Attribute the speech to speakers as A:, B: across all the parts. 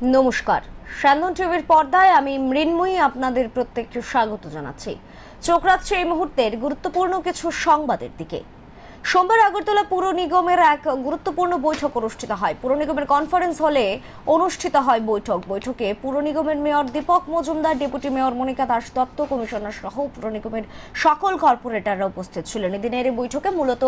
A: নমস্কার, স্যান্দন টিভির পর্দায় আমি মৃন্ময়ী আপনাদের প্রত্যেককে স্বাগত জানাচ্ছি। চোখ রাখছে এই মুহূর্তের গুরুত্বপূর্ণ কিছু সংবাদের দিকে। সোমবার আগরতলা পুর নিগমের এক গুরুত্বপূর্ণ বৈঠক অনুষ্ঠিত হয়। পুর নিগমের কনফারেন্স হলে অনুষ্ঠিত হয় বৈঠকে পুর নিগমের mayor Dipak Majumdar, deputy mayor Monika Das Dutta, commissioner সহ পুর নিগমের সকল কর্পোরেটররা উপস্থিত ছিলেন। এদিনের এই বৈঠকে মূলত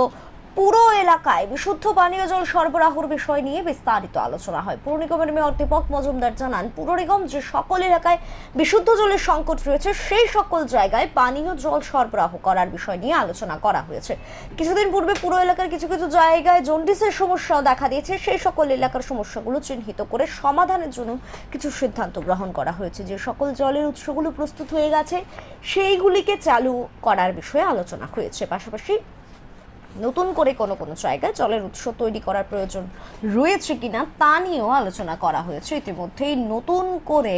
A: পুরো এলাকায় বিশুদ্ধ পানীয় জল সরবরাহের বিষয় নিয়ে বিস্তারিত আলোচনা হয়। পুর নিগমের মেয়র দীপক মজুমদার জানান, পুর নিগম যে সকল এলাকায় বিশুদ্ধ জলের সংকট রয়েছে সেই সকল জায়গায় পানীয় জল সরবরাহ করার বিষয় নিয়ে আলোচনা করা হয়েছে। কিছুদিন পূর্বে পুরো এলাকার কিছু কিছু জায়গায় জন্ডিসের সমস্যাও দেখা দিয়েছে। সেই সকল এলাকার সমস্যাগুলো চিহ্নিত করে সমাধানের জন্য কিছু সিদ্ধান্ত গ্রহণ করা হয়েছে। যে সকল জলের উৎসগুলো প্রস্তুত হয়ে গেছে সেইগুলিকে চালু করার বিষয়ে আলোচনা হয়েছে। পাশাপাশি নতুন করে কোনো কোনো জায়গায় জলের উৎস তৈরি করার প্রয়োজন রয়েছে কিনা তা নিয়েও আলোচনা করা হয়েছে। ইতিমধ্যেই নতুন করে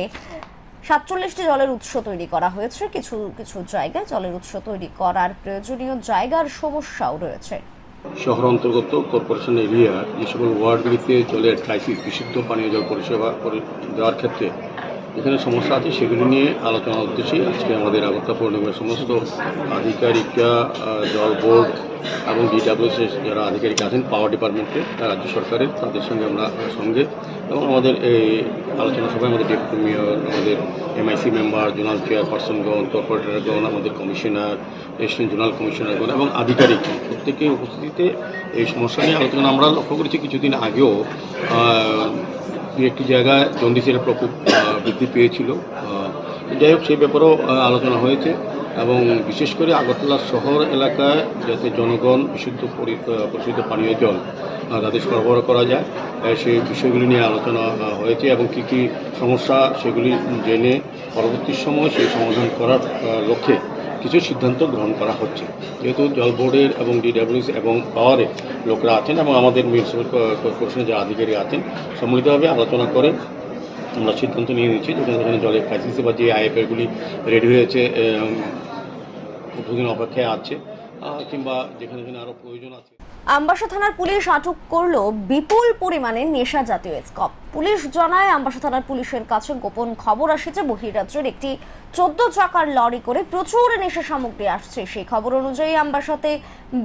A: 47টি জলের উৎস তৈরি করা হয়েছে। কিছু কিছু জায়গায় জলের উৎস তৈরি করার প্রয়োজনীয় জায়গার সমস্যাও রয়েছে।
B: শহর অন্তর্গত কর্পোরেশন এরিয়া যে সকল ওয়ার্ডগুলিতে জলের ক্রাইসিস, বিশুদ্ধ পানীয় জল পরিষেবা দেওয়ার ক্ষেত্রে এখানে সমস্যা আছে, সেগুলি নিয়ে আলোচনার উদ্দেশ্যে আজকে আমাদের আগরতলা পৌর নিগমের সমস্ত আধিকারিকরা, জল বোর্ড এবং ডিডব্লিউএস যারা আধিকারিক আছেন পাওয়ার ডিপার্টমেন্টে, রাজ্য সরকারের, তাদের সঙ্গে আমরা সঙ্গে এবং আমাদের এই আলোচনা সভায় আমাদের ডেপুটি মেয়র, আমাদের এমআইসি মেম্বার, জোনাল চেয়ারপারসনগণ, কর্পোরেটরগণ, আমাদের কমিশনার, এসিস্ট্যান্ট জোনাল কমিশনারগণ এবং আধিকারিক প্রত্যেকের উপস্থিতিতে এই সমস্যা নিয়ে আলোচনা আমরা লক্ষ্য করেছি। কিছুদিন আগেও দু একটি জায়গায় জন্ডিসের প্রকোপ বৃদ্ধি পেয়েছিল। যাই হোক, সেই ব্যাপারেও আলোচনা হয়েছে এবং বিশেষ করে আগরতলা শহর এলাকায় যাতে জনগণ বিশুদ্ধ পরিশুদ্ধ পানীয় জল তাদের সরবরাহ করা যায় সেই বিষয়গুলি নিয়ে আলোচনা হয়েছে এবং কী কী সমস্যা সেগুলি জেনে পরবর্তী সময় সেই সমাধান করার লক্ষ্যে কিছু সিদ্ধান্ত গ্রহণ করা হচ্ছে। যেহেতু জল বোর্ডের এবং ডিডব্লিউএস এবং পাওয়ারের লোকরা আছেন এবং আমাদের মিউনিসিপ্যাল কর্পোরেশনের যারা আধিকারিক আছেন, সম্মিলিতভাবে আলোচনা করে আমরা সিদ্ধান্ত নিয়ে নিচ্ছি যেখানে যেখানে জলের ক্রাইসিস বা যে আইএফআইগুলি রেডি হয়েছে, উদ্বোধন অপেক্ষায় আছে, কিংবা যেখানে যেখানে আরও প্রয়োজন আছে।
A: আমবাসা থানার পুলিশ আটক করলো বিপুল পরিমাণে নেশা জাতীয় স্কপ। পুলিশ জানায়, আমবাসা থানার পুলিশের কাছে গোপন খবর আসছে বহিরাজ্যের একটি 14 চাকার লরি করে প্রচুর নেশা সামগ্রী আসছে। সেই খবর অনুযায়ী আমবাসাতে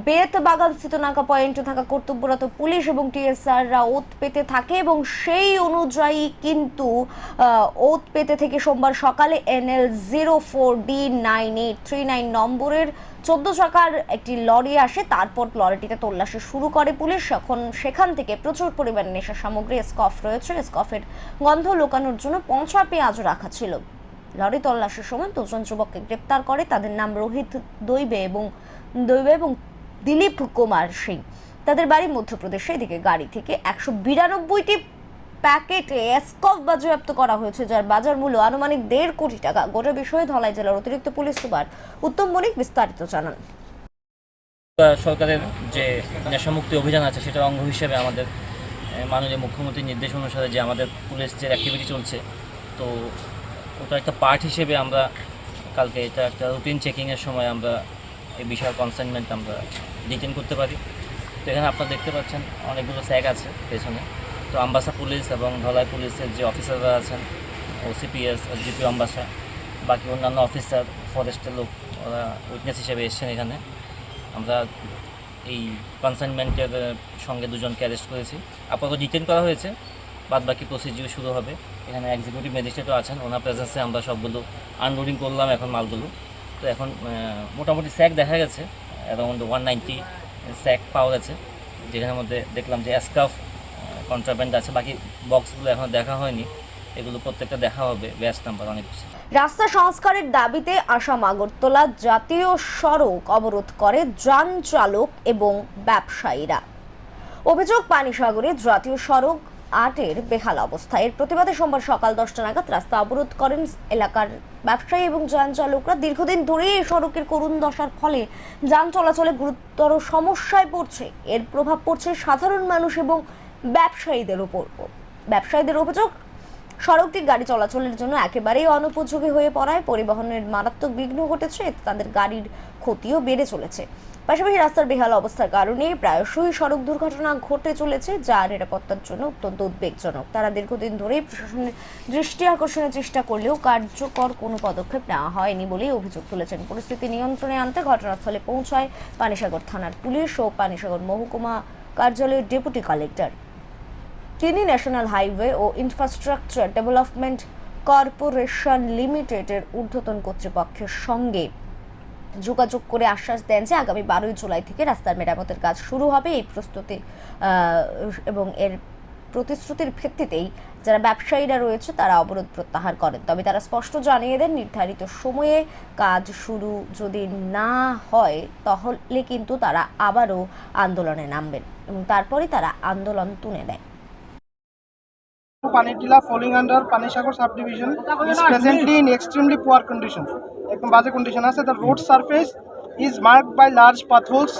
A: বেত বাগান স্থিত নাকা পয়েন্টে থাকা কর্তব্যরত পুলিশ এবং টিএসআররা ওত পেতে থাকে এবং সেই অনুযায়ী কিন্তু ওত পেতে থেকে সোমবার সকালে NL 04D9839 নম্বরের 14 চাকার একটি লরি আসে। তারপর লরিটিতে তল্লাশি শুরু করে পুলিশ। এখন সেখান থেকে প্রচুর পরিমাণে নেশা সামগ্রী স্কফ রয়েছে। স্কফের গন্ধ লোকানোর জন্য পঞ্চা পেঁয়াজ রাখা ছিল। লরি তল্লাশির সময় 2 জন যুবককে গ্রেপ্তার করে। তাদের নাম রোহিত দৈবে এবং দিলীপ কুমার সিং। তাদের বাড়ি মধ্যপ্রদেশে। এদিকে গাড়ি থেকে 192টি প্যাকেটে স্কফ বাজেয়াপ্ত করা হয়েছে, যার বাজার মূল্য আনুমানিক 1.5 কোটি টাকা। গোটা বিষয়ে ধলাই জেলার অতিরিক্ত পুলিশ সুপার উত্তম মনিক বিস্তারিত জানান।
C: সরকারের যে নেশামুক্তি অভিযান আছে সেটার অঙ্গ হিসেবে আমাদের মাননীয় মুখ্যমন্ত্রীর নির্দেশ অনুসারে যে আমাদের পুলিশ যে অ্যাক্টিভিটি চলছে, তো ওটা একটা পার্ট হিসেবে আমরা কালকে এটা একটা রুটিন চেকিংয়ের সময় আমরা এই বিষয়ে কনসাইনমেন্ট আমরা ডিটেন করতে পারি। তো এখানে আপনারা দেখতে পাচ্ছেন অনেকগুলো স্যাগ আছে পেছনে। তো আমবাসা পুলিশ এবং ধলাই পুলিশের যে অফিসাররা আছেন, OCPS, GP আমবাসা, বাকি অন্যান্য অফিসার, ফরেস্টের লোক, ওরা উইটনেস হিসেবে এসছেন এখানে। আমরা এই কনসাইনমেন্টের সঙ্গে 2 জনকে অ্যারেস্ট করেছি, আপাতত ডিটেন করা হয়েছে। বাদ বাকি প্রসিডিউর শুরু হবে। এখানে এক্সিকিউটিভ ম্যাজিস্ট্রেটও আছেন, ওনার প্রেজেন্সে আমরা সবগুলো আনলোডিং করলাম এখন মালগুলো। তো এখন মোটামুটি স্যাক দেখা গেছে অ্যারাউন্ড 190 স্যাক পাওয়া গেছে, যেখানের মধ্যে দেখলাম যে স্কার্ফ কন্ট্রাব্যান্ড আছে। বাকি বক্সগুলো এখন দেখা হয়নি, এগুলো প্রত্যেকটা দেখা হবে, ব্যাচ নাম্বার অনেক কিছু।
A: রাস্তা সংস্কারের দাবিতে আসাম আগরতলা জাতীয় সড়ক অবরোধ করে যান চালক এবং ব্যবসায়ীরা। অভিযোগ, পানিসাগরে জাতীয় সড়ক 8-এর বেহাল অবস্থা। এর প্রতিবাদে সোমবার সকাল 10টা নাগাদ রাস্তা অবরোধ করেন এলাকার ব্যবসায়ী এবং যান চালকরা। দীর্ঘদিন ধরে এই সড়কের করুণ দশার ফলে যান চলাচলে গুরুতর সমস্যায় পড়ছে। এর প্রভাব পড়ছে সাধারণ মানুষ এবং ব্যবসায়ীদের উপর। ব্যবসায়ীদের অভিযোগ, সড়কটি গাড়ি চলাচলের জন্য একেবারেই অনুপযোগী হয়ে পড়ায় পরিবহনের মারাত্মক বিঘ্ন ঘটেছে, এতে তাদের গাড়ির ক্ষতিও বেড়ে চলেছে। পাশাপাশি রাস্তার বেহাল অবস্থার কারণে প্রায়শই সড়ক দুর্ঘটনা ঘটে চলেছে, যা নিরাপত্তার জন্য অত্যন্ত উদ্বেগজনক। তারা দীর্ঘদিন ধরেই প্রশাসনের দৃষ্টি আকর্ষণের চেষ্টা করলেও কার্যকর কোনো পদক্ষেপ নেওয়া হয়নি বলেই অভিযোগ তুলেছেন। পরিস্থিতি নিয়ন্ত্রণে আনতে ঘটনাস্থলে পৌঁছায় পানিসাগর থানার পুলিশ ও পানিসাগর মহকুমা কার্যালয়ের ডেপুটি কালেক্টর। তিনি ন্যাশনাল হাইওয়ে ও ইনফ্রাস্ট্রাকচার ডেভেলপমেন্ট কর্পোরেশন লিমিটেডের ঊর্ধ্বতন কর্তৃপক্ষের সঙ্গে যোগাযোগ করে আশ্বাস দেন যে আগামী 12 জুলাই থেকে রাস্তার মেরামতের কাজ শুরু হবে। এই প্রস্তুতি এবং এর প্রতিশ্রুতির ভিত্তিতেই যারা ব্যবসায়ীরা রয়েছে তারা অবরোধ প্রত্যাহার করেন। তবে তারা স্পষ্ট জানিয়ে দেন, নির্ধারিত সময়ে কাজ শুরু যদি না হয় তাহলে কিন্তু তারা আবারও আন্দোলনে নামবেন এবং তারপরে তারা আন্দোলন তুলে দেয়।
D: Panitila falling under Panishagar subdivision is presently in extremely poor condition. একদম বাজে কন্ডিশন আছে। The road surface is marked by large potholes,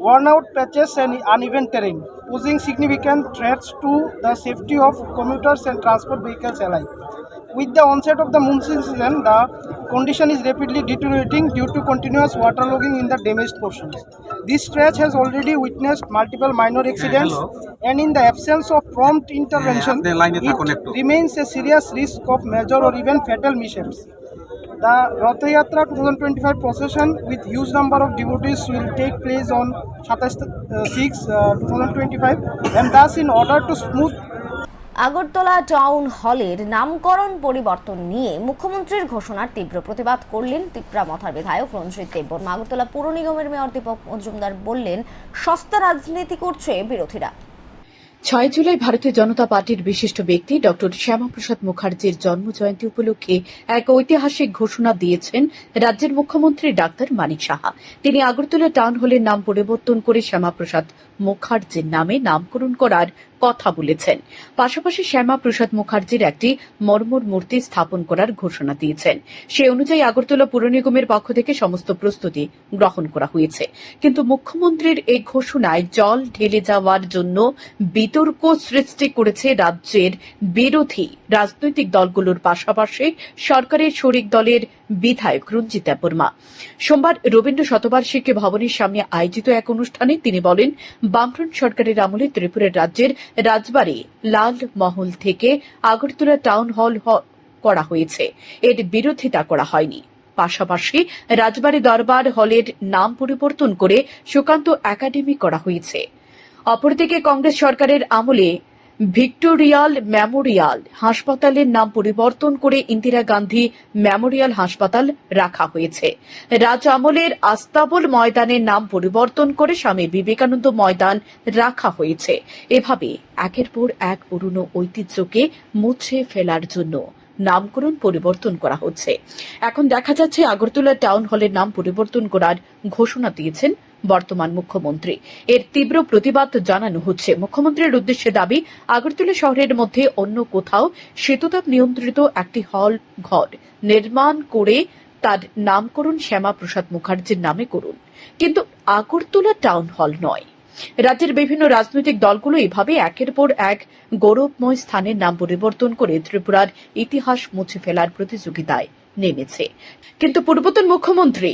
D: worn out patches and uneven terrain, posing significant threats to the safety of commuters and transport vehicles alike. With the onset of the monsoon season, the condition is rapidly deteriorating due to continuous waterlogging in the damaged portions. This stretch has already witnessed multiple minor accidents, and in the absence of prompt intervention, it remains a serious risk of major or even fatal mishaps. The Ratha Yatra 2025 procession with huge number of devotees will take place on 27/6/2025, and thus in order to smooth
A: Agartala town হলের নামকরণ পরিবর্তন নিয়ে মুখ্যমন্ত্রীর ঘোষণার তীব্র প্রতিবাদ করলেন তিপ্রামথার বিধায়ক রঞ্জিত দেববর্মা। আগরতলা পুর নিগমের মেয়র দীপক মজুমদার বললেন, সস্তা রাজনীতি করছে বিরোধীরা।
E: 6 জুলাই ভারতীয় জনতা পার্টির বিশিষ্ট ব্যক্তি ডক্টর শ্যামাপ্রসাদ মুখার্জির জন্মজয়ন্তী উপলক্ষে এক ঐতিহাসিক ঘোষণা দিয়েছেন রাজ্যের মুখ্যমন্ত্রী ডাক্তার মানিক সাহা। তিনি আগরতলা টাউন হলের নাম পরিবর্তন করে শ্যামাপ্রসাদ মুখার্জির নামে নামকরণ করার কথা বলেছেন। পাশাপাশি শ্যামাপ্রসাদ মুখার্জির একটি মর্মর মূর্তি স্থাপন করার ঘোষণা দিয়েছেন। সে অনুযায়ী আগরতলা পুর নিগমের পক্ষ থেকে সমস্ত প্রস্তুতি গ্রহণ করা হয়েছে। কিন্তু মুখ্যমন্ত্রীর এই ঘোষণায় জল ঢেলে যাওয়ার জন্য বিতর্ক সৃষ্টি করেছে রাজ্যের বিরোধী রাজনৈতিক দলগুলোর পাশাপাশি সরকারের শরিক দলের বিধায়ক রঞ্জিত দেববর্মা। সোমবার রবীন্দ্র শতবার্ষিকী ভবনের সামনে আয়োজিত এক অনুষ্ঠানে তিনি বলেন, বামফ্রন্ট সরকারের আমলে ত্রিপুরার রাজ্যের রাজবাড়ী লালমহল থেকে আগরতলা টাউন হল করা হয়েছে, এর বিরোধিতা করা হয়নি। পাশাপাশি রাজবাড়ী দরবার হলের নাম পরিবর্তন করে সুকান্ত একাডেমি করা হয়েছে। অপরদিকে কংগ্রেস সরকারের আমলে ভিক্টোরিয়াল মেমোরিয়াল হাসপাতালের নাম পরিবর্তন করে ইন্দিরা গান্ধী মেমোরিয়াল হাসপাতাল রাখা হয়েছে। রাজ আমলের আস্তাবল ময়দানের নাম পরিবর্তন করে স্বামী বিবেকানন্দ ময়দান রাখা হয়েছে। এভাবে একের পর এক পুরনো ঐতিহ্যকে মুছে ফেলার জন্য নামকরণ পরিবর্তন করা হচ্ছে। এখন দেখা যাচ্ছে আগরতলা টাউন হলের নাম পরিবর্তন করার ঘোষণা দিয়েছেন বর্তমান মুখ্যমন্ত্রী। এর তীব্র প্রতিবাদ জানানো হচ্ছে। মুখ্যমন্ত্রীর উদ্দেশ্যে দাবি, আগরতলা শহরের মধ্যে অন্য কোথাও শীততাপ নিয়ন্ত্রিত একটি হল ঘর নির্মাণ করে তার নামকরণ শ্যামাপ্রসাদ মুখার্জির নামে করুন, কিন্তু আগরতলা টাউন হল নয়। রাজ্যের বিভিন্ন রাজনৈতিক দলগুলো এভাবে একের পর এক গৌরবময় স্থানের নাম পরিবর্তন করে ত্রিপুরার ইতিহাস মুছে ফেলার প্রতিযোগিতায় নেমেছে। কিন্তু পূর্বতন মুখ্যমন্ত্রী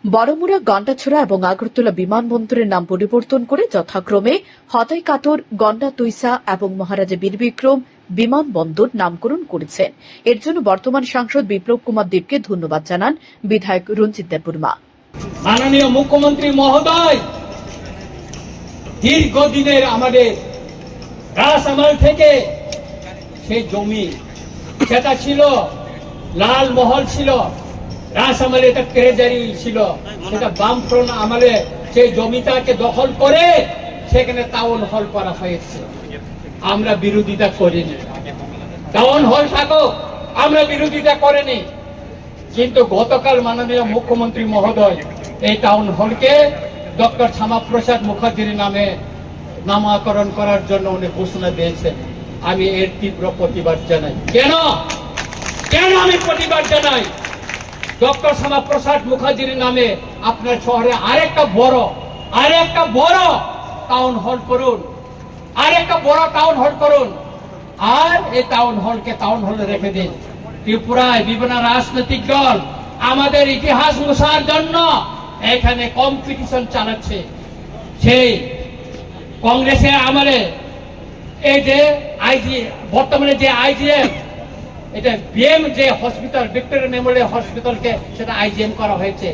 E: বড়মুড়া, গন্ডাছড়া এবং আগরতলা বিমানবন্দরের নাম পরিবর্তন করে যথাক্রমে হতাইকাতর, গন্ডা তৈসা এবং মহারাজা বীরবিক্রম বিমানবন্দর নামকরণ করেছেন। এর জন্য বর্তমান সাংসদ বিপ্লব কুমার দেবকে ধন্যবাদ জানান বিধায়ক রঞ্জিত দেববর্মা।
F: মাননীয় মুখ্যমন্ত্রী মহোদয়, দীর্ঘদিনের আমাদের রাস আমল থেকে সেই জমি যেটা ছিল লাল মহল ছিল, রাস আমলে এটা ট্রেজারি ছিল, সেটা বামফ্রন্ট আমলে সেই জমিটাকে দখল করে সেখানে টাউন হল করা হয়েছে। আমরা বিরোধিতা করিনি, টাউন হল থাকুক, আমরা বিরোধিতা করিনি। কিন্তু গতকাল মাননীয় মুখ্যমন্ত্রী মহোদয় এই টাউন হলকে ডক্টর শ্যামাপ্রসাদ মুখার্জির নামে নামকরণ করার জন্য উনি ঘোষণা দিয়েছেন। আমি এর তীব্র প্রতিবাদ জানাই। কেন আমি প্রতিবাদ জানাই? ডক্টর শ্যামাপ্রসাদ মুখার্জির নামে আপনার শহরে আরেকটা বড় টাউন হল করুন, আরেকটা বড় টাউন হল করুন। আর এই টাউন হলকে টাউন হলে রেখে দিন। ত্রিপুরায় বিভিন্ন রাজনৈতিক দল আমাদের ইতিহাস মুছার জন্য এখানে কম্পিটিশন চালাচ্ছে। সেই কংগ্রেসের আমলে এই যে বর্তমানে যে আইজিএম, এটা বিএম যে হসপিটাল, ভিক্টোরিয়া মেমোরিয়াল হসপিটালকে সেটা আইজিএম করা হয়েছে।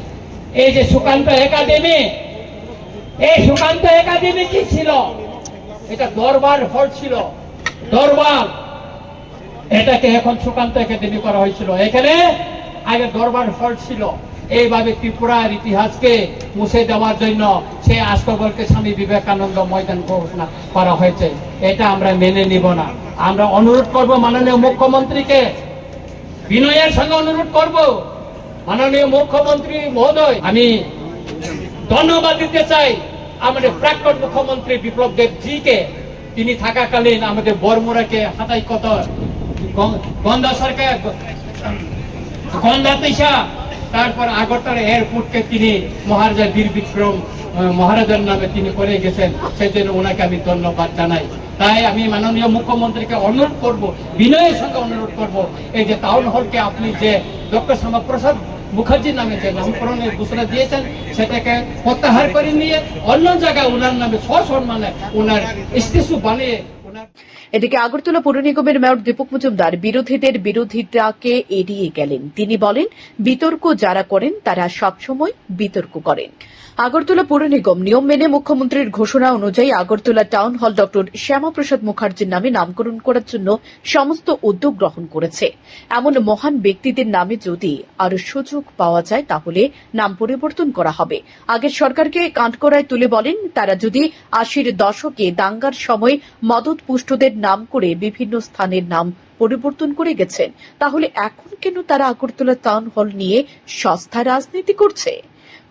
F: এই যে সুকান্ত একাডেমি, এই সুকান্ত একাডেমি কি ছিল? এটা দরবার হল ছিল, দরবার। এটাকে এখন সুকান্ত একাডেমি করা হয়েছিল। এখানে আগে দরবার হল ছিল। এইভাবে ত্রিপুরার ইতিহাসকে মুছে দেওয়ার জন্য সেই আস্তবলকে স্বামী বিবেকানন্দ ময়দান ঘোষণা করা হয়েছে। এটা আমরা মেনে নিব না। আমরা অনুরোধ করব মাননীয় মুখ্যমন্ত্রীকে, বিনয়ের সঙ্গে অনুরোধ করব, মাননীয় মুখ্যমন্ত্রী মহোদয়, আমি ধন্যবাদ দিতে চাই আমাদের প্রাক্তন মুখ্যমন্ত্রী বিপ্লব দেব জিকে। তিনি থাকাকালীন আমাদের বরমুড়াকে হাতাইকতর, গন্ধা সরকার, গন্ধা তিসা, তারপর আগরতলা এয়ারপোর্টকে তিনি মহারাজা বীর বিক্রম মহারাজার নামে তিনি করে গেছেন। সেজন্য ওনাকে আমি ধন্যবাদ জানাই। তাই আমি মাননীয় মুখ্যমন্ত্রীকে অনুরোধ করব, বিনয়ের সঙ্গে অনুরোধ করব, এই যে টাউন হলকে আপনি যে ডক্টর শ্যামাপ্রসাদ মুখার্জির নামে যে নামকরণের ঘোষণা দিয়েছেন সেটাকে প্রত্যাহার করে নিয়ে অন্য জায়গায় ওনার নামে সসম্মানে ওনার স্ট্যাচু বানিয়ে।
E: এদিকে আগরতলা পৌর নিগমের মেয়র দীপক মজুমদার বিরোধীদের বিরোধিতাকে এড়িয়ে গেলেন। তিনি বলেন, বিতর্ক যারা করেন তারা সবসময় বিতর্ক করেন। আগরতলা পৌর নিগম নিয়ম মেনে মুখ্যমন্ত্রীর ঘোষণা অনুযায়ী Agartala town hall doctor Shyamaprasad মুখার্জির নামে নামকরণ করার জন্য সমস্ত উদ্যোগ গ্রহণ করেছে। এমন মহান ব্যক্তিদের নামে যদি আরো সুযোগ পাওয়া যায় তাহলে নাম পরিবর্তন করা হবে। আগের সরকারকে কাঠগড়ায় তুলে বলেন, তারা যদি 80-র দশকে দাঙ্গার সময় মদত পুষ্টদের নাম করে বিভিন্ন স্থানের নাম পরিবর্তন করে গেছেন, তাহলে এখন কেন তারা আগরতলা টাউন হল নিয়ে সস্তা রাজনীতি করছে?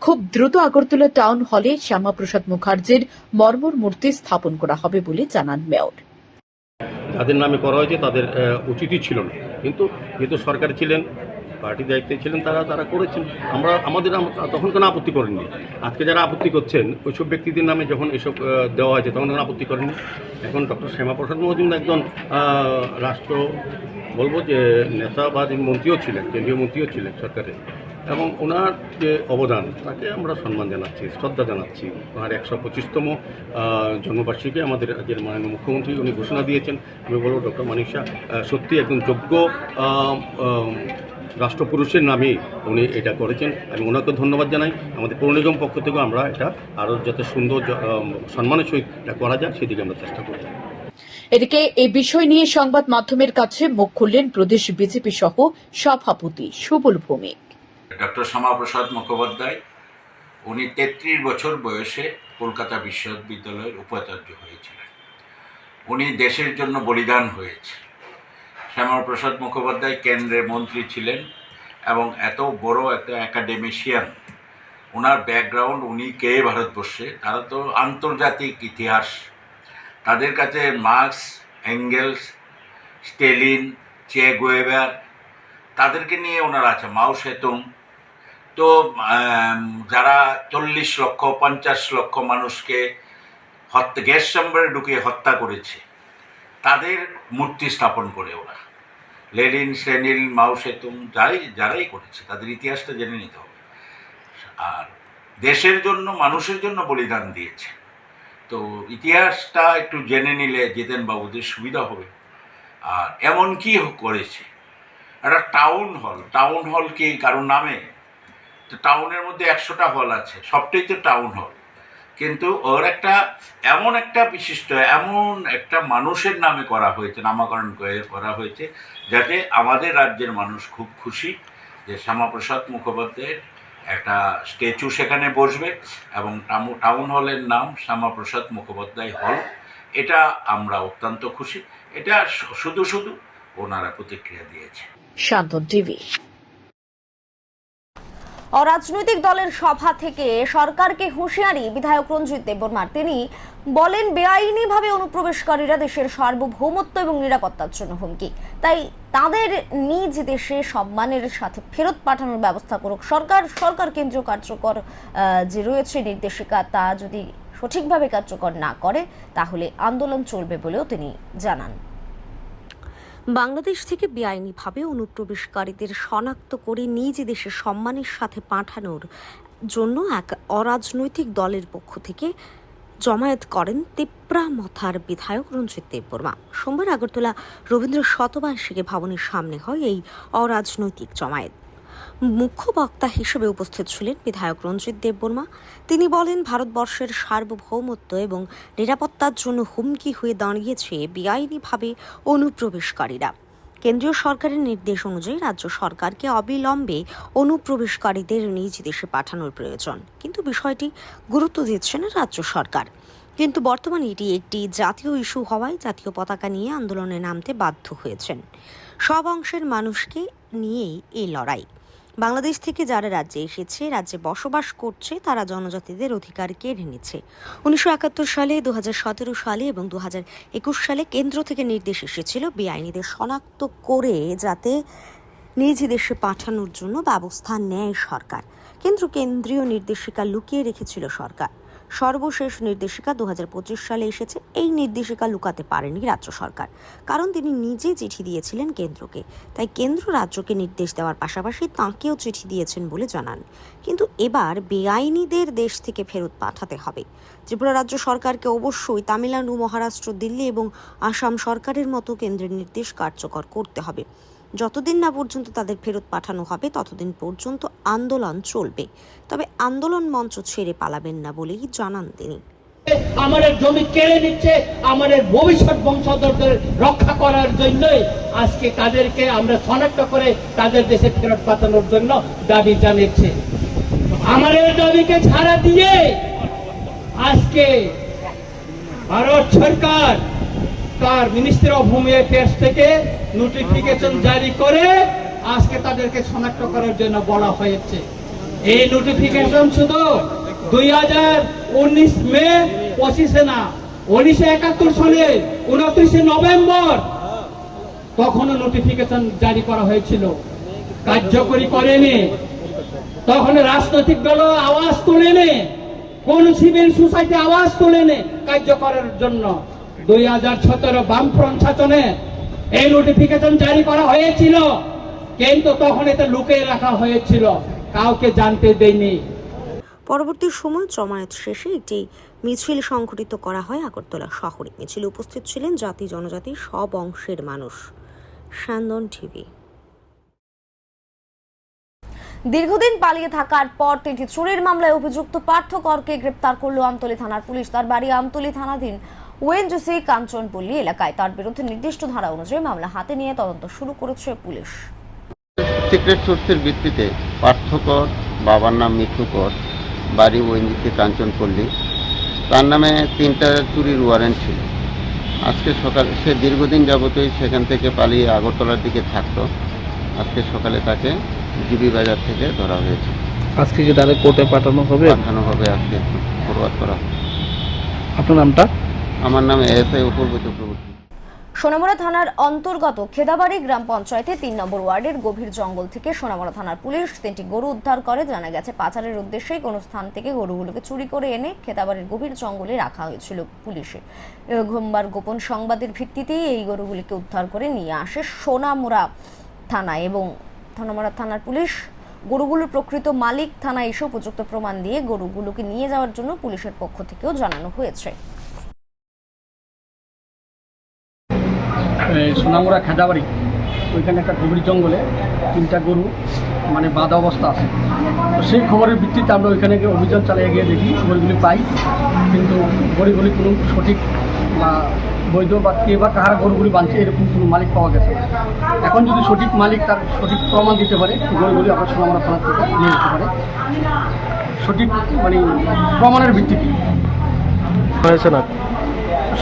E: খুব দ্রুত আগরতলা টাউন হলে শ্যামাপ্রসাদ মুখার্জির মর্মর মূর্তি স্থাপন করা হবে বলে জানান মেয়র।
B: যাদের নামে করা হয়েছে তাদের উচিতই ছিল না, কিন্তু যেহেতু সরকার ছিলেন, পার্টি দায়িত্বে ছিলেন, তারা করেছেন। আমাদের তখন কোনো আপত্তি করেননি। আজকে যারা আপত্তি করছেন ওইসব ব্যক্তিদের নামে যখন এসব দেওয়া হয়েছে তখন কোনো আপত্তি করেননি। এখন ডক্টর শ্যামাপ্রসাদ মজুমদার একজন রাষ্ট্র বলবো যে নেতা বা মন্ত্রীও ছিলেন, কেন্দ্রীয় মন্ত্রীও ছিলেন সরকারের, এবং ওনার যে অবদান তাকে আমরা সম্মান জানাচ্ছি, শ্রদ্ধা জানাচ্ছি। ওনার 125তম জন্মবার্ষিকী আমাদের রাজ্যের মাননীয় মুখ্যমন্ত্রী উনি ঘোষণা দিয়েছেন। আমি বলব ডক্টর মানিক শাহ সত্যি একজন যোগ্য রাষ্ট্রপুরুষের নামে উনি এটা করেছেন। আমি ওনাকে ধন্যবাদ জানাই। আমাদের পৌর নিগম পক্ষ থেকেও আমরা এটা আরও যাতে সুন্দর সম্মানের সহিত এটা করা যায় সেদিকে আমরা চেষ্টা করব।
E: এদিকে এই বিষয় নিয়ে সংবাদ মাধ্যমের কাছে মুখ খুললেন প্রদেশ বিজেপি সহ সভাপতি সুবল ভৌমিক।
G: ডক্টর শ্যামাপ্রসাদ মুখোপাধ্যায় উনি 33 বছর বয়সে কলকাতা বিশ্ববিদ্যালয়ের উপাচার্য হয়েছিলেন। উনি দেশের জন্য বলিদান হয়েছে। শ্যামাপ্রসাদ মুখোপাধ্যায় কেন্দ্রের মন্ত্রী ছিলেন এবং এত বড় একটা একাডেমিশিয়ান। ওনার ব্যাকগ্রাউন্ড, উনি কে ভারতবর্ষে, তারা তো আন্তর্জাতিক ইতিহাস। তাদের কাছে মার্কস, এঙ্গেলস, স্টেলিন, চে গুয়েভার, তাদেরকে নিয়ে ওনার আছে, মাও সেতুং। তো যারা 40 লক্ষ 50 লক্ষ মানুষকে গ্যাস চেম্বারে ঢুকিয়ে হত্যা করেছে, তাদের মূর্তি স্থাপন করে ওরা। লেনিন, সেনিল, মাও সেতুং যারাই করেছে তাদের ইতিহাসটা জেনে নিতে হবে। আর দেশের জন্য, মানুষের জন্য বলিদান দিয়েছে। তো ইতিহাসটা একটু জেনে নিলে জিতেন বাবুদের সুবিধা হবে। আর এমন কি করেছে একটা টাউন হল কি কারোর নামে? তো টাউনের মধ্যে 100টা হল আছে, সবটাই তো টাউন হল, কিন্তু ওর এমন একটা বিশিষ্ট, এমন একটা মানুষের নামে করা হয়েছে, নামকরণ করা হয়েছে, যাতে আমাদের রাজ্যের মানুষ খুব খুশি যে শ্যামাপ্রসাদ মুখোপাধ্যায়ের একটা স্ট্যাচু সেখানে বসবে এবং টাউন হলের নাম শ্যামাপ্রসাদ মুখোপাধ্যায় হল। এটা আমরা অত্যন্ত খুশি। এটা শুধু ওনারা প্রতিক্রিয়া দিয়েছে।
E: শান্তন টিভি।
A: অরাজনৈতিক দলের সভা থেকে সরকারকে হুঁশিয়ারি বিধায়ক রঞ্জিত দেববর্মার। তিনি বলেন, বেআইনিভাবে অনুপ্রবেশকারীরা দেশের সার্বভৌমত্ব এবং নিরাপত্তার জন্য হুমকি। তাই তাদের নিজ দেশে সম্মানের সাথে ফেরত পাঠানোর ব্যবস্থা করুক সরকার। কেন্দ্রীয় কার্যকর যে রয়েছে নির্দেশিকা, তা যদি সঠিকভাবে কার্যকর না করে তাহলে আন্দোলন চলবে বলেও তিনি জানান। বাংলাদেশ থেকে বেআইনিভাবে অনুপ্রবেশকারীদের শনাক্ত করে নিজ দেশে সম্মানের সাথে পাঠানোর জন্য এক অরাজনৈতিক দলের পক্ষ থেকে জমায়েত করেন তিপ্রামথার বিধায়ক রঞ্জিত দেববর্মা। সোমবার আগরতলা রবীন্দ্র শতবার্ষিকী ভবনের সামনে হয় এই অরাজনৈতিক জমায়েত। মুখ্য বক্তা হিসেবে উপস্থিত ছিলেন বিধায়ক রঞ্জিত দেববর্মা। তিনি বলেন, ভারতবর্ষের সার্বভৌমত্ব এবং নিরাপত্তার জন্য হুমকি হয়ে দাঁড়িয়েছে বেআইনিভাবে অনুপ্রবেশকারীরা। কেন্দ্রীয় সরকারের নির্দেশ অনুযায়ী রাজ্য সরকারকে অবিলম্বে অনুপ্রবেশকারীদের নিজ দেশে পাঠানোর প্রয়োজন, কিন্তু বিষয়টি গুরুত্ব দিচ্ছে না রাজ্য সরকার। কিন্তু বর্তমানে এটি একটি জাতীয় ইস্যু হওয়ায় জাতীয় পতাকা নিয়ে আন্দোলনে নামতে বাধ্য হয়েছেন। সব অংশের মানুষকে নিয়েই এই লড়াই। বাংলাদেশ থেকে যারা রাজ্যে এসেছে, রাজ্যে বসবাস করছে, তারা জনজাতিদের অধিকার কেড়ে নিচ্ছে। 1971 সালে, 2017 সালে এবং 2021 সালে কেন্দ্র থেকে নির্দেশ এসেছিল বেআইনিদের শনাক্ত করে যাতে নিজ দেশে পাঠানোর জন্য ব্যবস্থা নেয় সরকার, কিন্তু কেন্দ্রীয় নির্দেশিকা লুকিয়ে রেখেছিল সরকার। সর্বশেষ নির্দেশিকা 2025 সালে এসেছে। এই নির্দেশিকা লুকাতে পারেনি রাজ্য সরকার, কারণ তিনি নিজে চিঠি দিয়েছিলেন কেন্দ্রকে। তাই কেন্দ্র রাজ্যকে নির্দেশ দেওয়ার পাশাপাশি তাঁকেও চিঠি দিয়েছেন বলে জানান। কিন্তু এবার বেআইনিদের দেশ থেকে ফেরত পাঠাতে হবে। ত্রিপুরা রাজ্য সরকারকে অবশ্যই তামিলনাড়ু, মহারাষ্ট্র, দিল্লি এবং আসাম সরকারের মতো কেন্দ্রের নির্দেশ কার্যকর করতে হবে। যতদিন না পর্যন্ত তাদের ফেরত পাঠানো হবে ততদিন পর্যন্ত আন্দোলন চলবে। তবে আন্দোলন মঞ্চ ছেড়ে পালাবেন না বলেই জানান তিনি।
F: আমাদের জমি কেড়ে নিচ্ছে, আমাদের ভবিষ্যৎ বংশধরদের রক্ষা করার জন্যই আজকে তাদেরকে আমরা শনাক্ত করে তাদের দেশে ফেরত পাঠানোর জন্য দাবি জানিয়েছে। আমাদের দাবিকে ছাড়া দিয়ে আজকে ভারত সরকার তার মিনিস্ট্রি অফ হোম অ্যাফেয়ার্স থেকে নোটিফিকেশন জারি করে আজকে তাদেরকে শনাক্ত করার জন্য বলা হয়েছে। এই নোটিফিকেশন শুধু 2019 মে 25 না, 1971 সালে 29 নভেম্বর তখনও নোটিফিকেশন জারি করা হয়েছিল, কার্যকরী করেনি। তখন রাজনৈতিক দল আওয়াজ তোলেনি, কোন সিভিল সোসাইটি আওয়াজ তোলেনি কার্য করার জন্য। 2017 বামফ্রন্ট শাসনে এই নোটিফিকেশন জারি করা হয়েছিল, কিন্তু তখন এটা লুকিয়ে রাখা হয়েছিল, কাউকে জানতে দেয়নি।
A: পরবর্তী সময় জমায়েত শেষে একটি মিছিল সংঘটিত করা হয় আগরতলা শহরে। মিছিলে উপস্থিত ছিলেন জাতি জনজাতি সব অংশের মানুষ। সান্দন টিভি। দীর্ঘদিন পালিয়ে থাকার পর 3টি চুরির মামলায় অভিযুক্ত পার্থ করকে গ্রেপ্তার করল আমতলী থানার পুলিশ। তার বাড়ি আমতলী থানাধীন ওএনজিসি কাঞ্চনপল্লী এলাকায়। তার বিরুদ্ধে নির্দিষ্ট ধারা অনুযায়ী মামলা হাতে নিয়ে তদন্ত শুরু করেছে পুলিশ।
H: সিক্রেট সোর্সের ভিত্তিতে পার্থ কর, বাবার নাম মিঠু কর, বাড়ি ওএনজিসি কাঞ্চনপল্লী, তার নামে 3টা চুরির ওয়ারেন্ট ছিল। আজকে সকালে সে দীর্ঘদিন যাবতই সেখান থেকে পালিয়ে আগরতলার দিকে থাকতো। আজকে সকালে তাকে জিবি বাজার থেকে ধরা হয়েছে।
I: আজকে কি তাহলে কোর্টে পাঠানো হবে?
H: আজকে ফরওয়ার্ড করা হবে।
I: আপনার নামটা?
H: আমার নাম এএসআই অপূর্ব চক্রবর্তী।
A: সোনামুড়া থানার অন্তর্গত খেদাবাড়ি গ্রাম পঞ্চায়েতে 3 নম্বর ওয়ার্ডের গভীর জঙ্গল থেকে সোনামুড়া থানার পুলিশ 3টি গরু উদ্ধার করে। জানা গেছে, পাচারের উদ্দেশ্যে কোনো স্থান থেকে গরুগুলোকে চুরি করে এনে খেদাবাড়ির গভীর জঙ্গলে রাখা হয়েছিল পুলিশে। সোমবার গোপন সংবাদের ভিত্তিতে এই গরুগুলিকে উদ্ধার করে নিয়ে আসে সোনামুড়া থানায় এবং সোনামুড়া থানার পুলিশ গরুগুলোর প্রকৃত মালিক থানায় এসে উপযুক্ত প্রমাণ দিয়ে গরুগুলোকে নিয়ে যাওয়ার জন্য পুলিশের পক্ষ থেকেও জানানো হয়েছে।
J: সোনামুড়া খেদাবাড়ি ওইখানে একটা গভীর জঙ্গলে 3টা গরু বাঁধা অবস্থা আছে। তো সেই খবরের ভিত্তিতে আমরা ওইখানে গিয়ে অভিযান চালিয়ে গিয়ে দেখি গরুগুলি পাই, কিন্তু গরুগুলি কোনো সঠিক বা বৈধ বা কে বা কাহারা গরুগুলি বাঁধছে এরকম কোনো মালিক পাওয়া গেছে। এখন যদি সঠিক মালিক তার সঠিক প্রমাণ দিতে পারে, গরুগুলি আমরা সোনামুড়া থানা থেকে নিয়ে যেতে পারে সঠিক প্রমাণের ভিত্তিতে
I: হয়েছে না।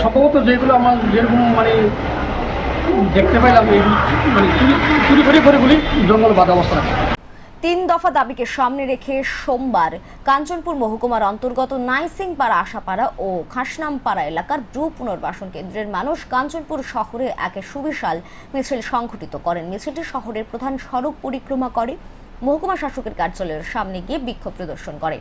J: সম্ভবত যেগুলো আমার যেরকম দেখতে পাইলাম এইগুলি চুরি করে গরুগুলি জঙ্গল বাঁধা অবস্থা আছে।
A: 3 দফা দাবিকে সামনে রেখে সোমবার কাঞ্চনপুর মহকুমার অন্তর্গত নাইসিংপাড়া, আশাপাড়া ও খাসনামপাড়া এলাকার ব্রু পুনর্বাসন কেন্দ্রের মানুষ কাঞ্চনপুর শহরে এক সুবিশাল মিছিল সংঘটিত করেন। মিছিলটি শহরের প্রধান সড়ক পরিক্রমা করে মহকুমা শাসকের কার্যালয়ের সামনে গিয়ে বিক্ষোভ প্রদর্শন করে।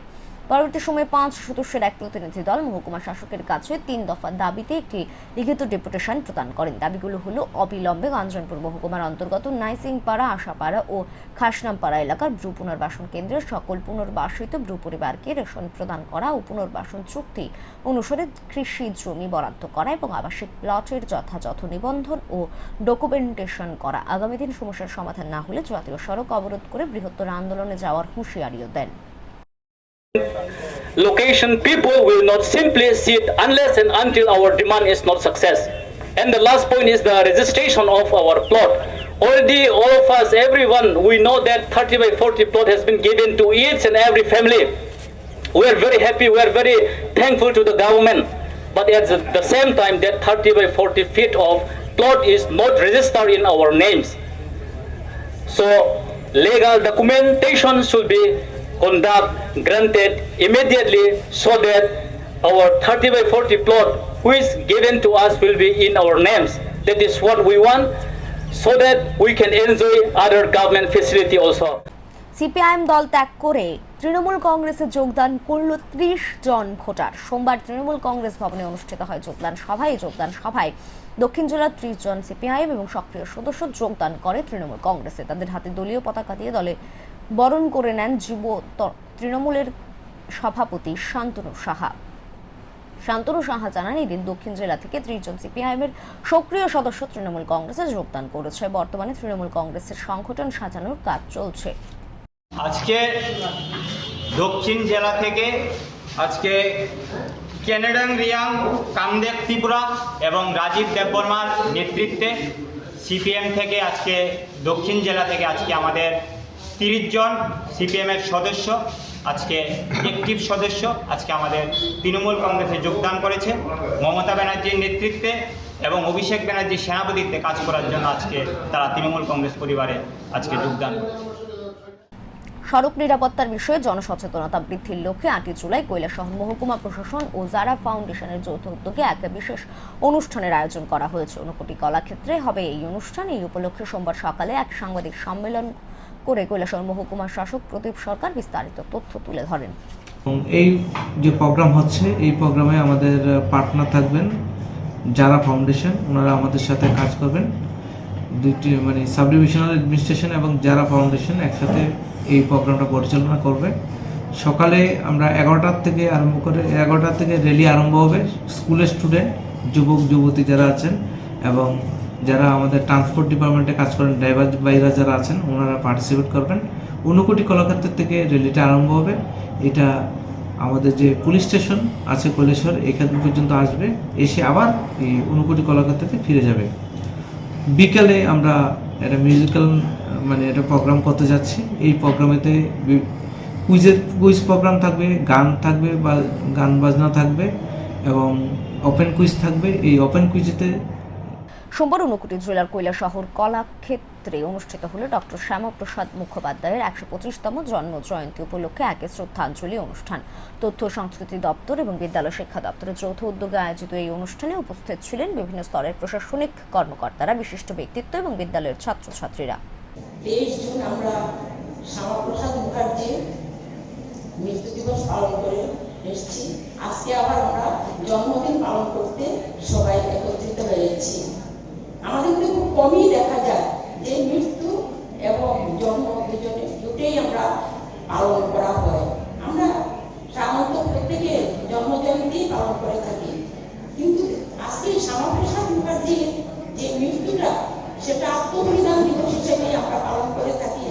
A: পরবর্তী সময়ে 5 সদস্যের এক প্রতিনিধি দল মহকুমা শাসকের কাছে 3 দফা দাবিতে একটি লিখিত ডেপুটেশন প্রদান করেন। দাবিগুলো হলো অবিলম্বে কাঞ্চনপুর মহকুমার অন্তর্গত নাইসিংপাড়া, আশাপাড়া ও খাসনামপাড়া এলাকার ব্রু পুনর্বাসন কেন্দ্রের সকল পুনর্বাসিত ব্রু পরিবারকে রেশন প্রদান করা ও পুনর্বাসন চুক্তি অনুসারে কৃষি জমি বরাদ্দ করা এবং আবাসিক প্লটের যথাযথ নিবন্ধন ও ডকুমেন্টেশন করা। আগামী দিন সমস্যার সমাধান না হলে জাতীয় সড়ক অবরোধ করে বৃহত্তর আন্দোলনে যাওয়ার হুঁশিয়ারিও দেন।
K: Location people will not simply sit unless and until our demand is not success. And the last point is the registration of our plot. Already all of us, everyone, we know that 30/40 plot has been given to each and every family. We are very happy, we are very thankful to the government. But at the same time, that 30/40 feet of plot is not registered in our names. So legal documentation should be granted immediately so that our 30/40 plot which is given to us will be in our names. That is what we want, so that we can enjoy other government facility also.
A: CPIM দল ত্যাগ করে তৃণমূল কংগ্রেসে যোগদান করল 30 জন voter. সোমবার তৃণমূল কংগ্রেস ভবনে অনুষ্ঠিত হয় যোগদান সভায় দক্ষিণ জেলার 30 জন সিপিআইএম এবং সক্রিয় সদস্য যোগদান করে তৃণমূল কংগ্রেসে। তাদের হাতে দলীয় পতাকা দিয়ে দলে বরণ করে নেন যুব তৃণমূলের সভাপতি শান্তনু সাহা জানান, এদিন দক্ষিণ জেলা থেকে 30 জন সিপিআইএম এর সক্রিয় সদস্য তৃণমূল কংগ্রেসে যোগদান করেছে। বর্তমানে তৃণমূল কংগ্রেসের সংগঠন সাজানোর কাজ চলছে।
L: আজকে দক্ষিণ জেলা থেকে কেনেডাং রিয়াং, কামদেব ত্রিপুরা এবং রাজীব দেববর্মার নেতৃত্বে সিপিএম থেকে আজকে দক্ষিণ জেলা থেকে আমাদের 30 জন সিপিএমের সদস্য অ্যাক্টিভ সদস্য আমাদের তৃণমূল কংগ্রেসে যোগদান করেছে। মমতা ব্যানার্জির নেতৃত্বে এবং অভিষেক ব্যানার্জির সেনাপতিত্বে কাজ করার জন্য তারা তৃণমূল কংগ্রেস পরিবারে যোগদান করেছে।
A: সড়ক নিরাপত্তার বিষয়ে জনসচেতনতা বৃদ্ধির লক্ষ্যে 8 জুলাই কৈলাসহর মহকুমা প্রশাসন ও জারা ফাউন্ডেশনের যৌথ উদ্যোগে এক বিশেষ অনুষ্ঠানের আয়োজন করা হয়েছে। ঊনকোটি কলাক্ষেত্রে হবে এই অনুষ্ঠান। এই উপলক্ষে সোমবার সকালে এক সাংবাদিক সম্মেলন করে কৈলাসহর মহকুমা শাসক প্রদীপ সরকার বিস্তারিত তথ্য তুলে ধরেন।
M: এই যে প্রোগ্রাম হচ্ছে, এই প্রোগ্রামে আমাদের পার্টনার থাকবেন জারা ফাউন্ডেশন, ওনারা আমাদের সাথে কাজ করবেন। দুইটি সাব ডিভিশনাল অ্যাডমিনিস্ট্রেশন এবং জারা ফাউন্ডেশন একসাথে এই প্রোগ্রামটা পরিচালনা করবে। সকালে আমরা 11টা থেকে র্যালি আরম্ভ হবে। স্কুলের স্টুডেন্ট, যুবক যুবতী যারা আছেন এবং যারা আমাদের ট্রান্সপোর্ট ডিপার্টমেন্টে কাজ করেন, ড্রাইভার ভাইরা যারা আছেন, ওনারা পার্টিসিপেট করবেন। ঊনকোটি কলাক্ষেত্র থেকে র্যালিটা আরম্ভ হবে। এটা আমাদের যে পুলিশ স্টেশন আছে কৈলাসহর, এখান পর্যন্ত আসবে, এসে আবার এই ঊনকোটি কলাক্ষেত্রতে ফিরে যাবে। বিকালে আমরা একটা মিউজিক্যাল একটা প্রোগ্রাম করতে যাচ্ছি। এই প্রোগ্রামেতে কুইজ প্রোগ্রাম থাকবে, গান থাকবে বা গান বাজনা থাকবে এবং ওপেন কুইজ থাকবে। এই ওপেন কুইজেতে
A: সোমবার ঊনকোটি জেলার কৈলাসহর কলাক্ষেত্রে অনুষ্ঠিত হলো ডক্টর শ্যামাপ্রসাদ মুখোপাধ্যায়ের 125তম জন্ম জয়ন্তী উপলক্ষে এক শ্রদ্ধাঞ্জলি অনুষ্ঠান। তথ্য সংস্কৃতি দপ্তর এবং বিদ্যালয় শিক্ষা দপ্তরের যৌথ উদ্যোগে আয়োজিত এই অনুষ্ঠানে উপস্থিত ছিলেন বিভিন্ন স্তরের প্রশাসনিক কর্মকর্তারা, বিশিষ্ট ব্যক্তিত্ব এবং বিদ্যালয়ের ছাত্রছাত্রীরা।
N: 23 জুন আমরা শ্যামাপ্রসাদ মুখার্জির মৃত্যু দিবস পালন করে এসেছি। আজকে আবার আমরা জন্মদিন পালন করতে সবাই একত্রিত হয়েছি। আমাদের কিন্তু খুব কমই দেখা যায় যে মৃত্যু এবং জন্ম দুটোই আমরা পালন করা হয়। আমরা সাধারণত প্রত্যেকে জন্মজয়ন্তী পালন করে থাকি, কিন্তু আজকে শ্যামাপ্রসাদ মুখার্জির যে মৃত্যুটা, সেটা আত্মবলিদান দিবস হিসেবে আমরা পালন করে থাকি।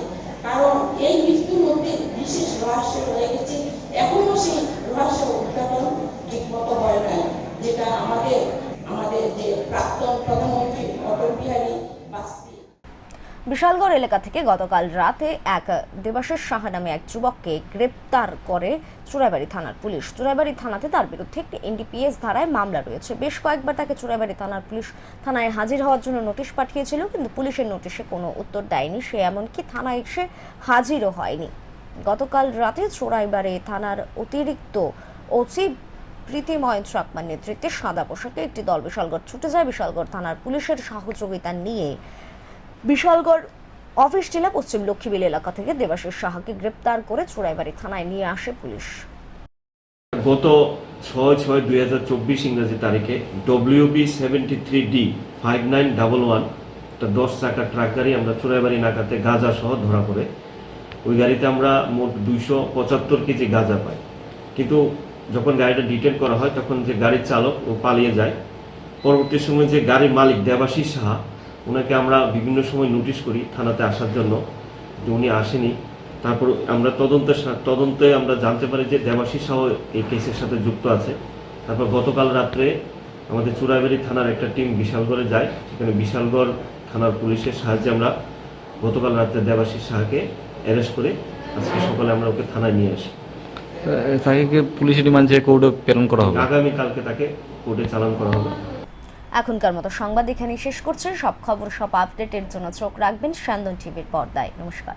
N: কারণ এই মৃত্যুর মধ্যে বিশেষ রহস্য রয়ে গেছে, এখনো সেই রহস্য উদ্ঘাটন ঠিকমতো হয় নাই, যেটা আমাদের যে প্রাক্তন প্রধানমন্ত্রী অটল বিহারী বাজপেয়ী।
A: বিশালগড় এলাকা থেকে গতকাল রাতে এক দেবাশিস সাহা নামে এক যুবককে গ্রেপ্তার করে চুরাইবাড়ি থানার পুলিশ। চুরাইবাড়ি থানাতে তার বিরুদ্ধে একটি এনডিপিএস ধারায় মামলা রয়েছে। বেশ কয়েকবার তাকে চুরাইবাড়ি থানার পুলিশ থানায় হাজির হওয়ার জন্য নোটিশ পাঠিয়েছিল, কিন্তু পুলিশের নোটিশে কোনো উত্তর দেয়নি। সে এমনকি থানায় এসে হাজিরও হয়নি। গতকাল রাতে চুরাইবাড়ি থানার অতিরিক্ত ওসি প্রীতিময় চাকমার নেতৃত্বে সাদা পোশাকে একটি দল বিশালগড় ছুটে যায়। বিশালগড় থানার পুলিশের সহযোগিতা নিয়ে বিশালগড় অফিস জেলা পশ্চিম লক্ষ্মীবিল এলাকা থেকে দেবাশিস সাহাকে গ্রেপ্তার করে চুরাইবাড়ি থানায় নিয়ে আসে পুলিশ।
O: গত 6/6/2024 ইংরেজি তারিখে WB73D 5911 একটা 10 চাকা ট্রাক গাড়ি আমরা চোরাইবাড়ি নাকাতে গাঁজা সহ ধরা পড়ে। ওই গাড়িতে আমরা মোট 275 কেজি গাঁজা পাই, কিন্তু যখন গাড়িটা ডিটেন করা হয় তখন যে গাড়ির চালক ও পালিয়ে যায়। পরবর্তী সময়ে যে গাড়ির মালিক দেবাশিস সাহা, ওনাকে আমরা বিভিন্ন সময় নোটিশ করি থানাতে আসার জন্য, যে উনি আসেনি। তারপর আমরা তদন্তে আমরা জানতে পারি যে দেবাশিস সাহা এই কেসের সাথে যুক্ত আছে। তারপর গতকাল রাত্রে আমাদের চোরাইবাড়ি থানার একটা টিম বিশালগড়ে যায়, সেখানে বিশালগড় থানার পুলিশের সাহায্যে আমরা গতকাল রাত্রে দেবাশিস সাহাকে অ্যারেস্ট করে আজকে সকালে আমরা ওকে থানায় নিয়ে আসি।
I: তাকে কি পুলিশের রিমান্ডে কোর্টে প্রেরণ করা হবে?
O: আগামীকালকে তাকে কোর্টে চালান করা হবে।
A: এখনকার মতো সংবাদ এখানেই শেষ করছে। সব খবর, সব আপডেটের জন্য চোখ রাখবেন স্যান্দন টিভির পর্দায়। নমস্কার।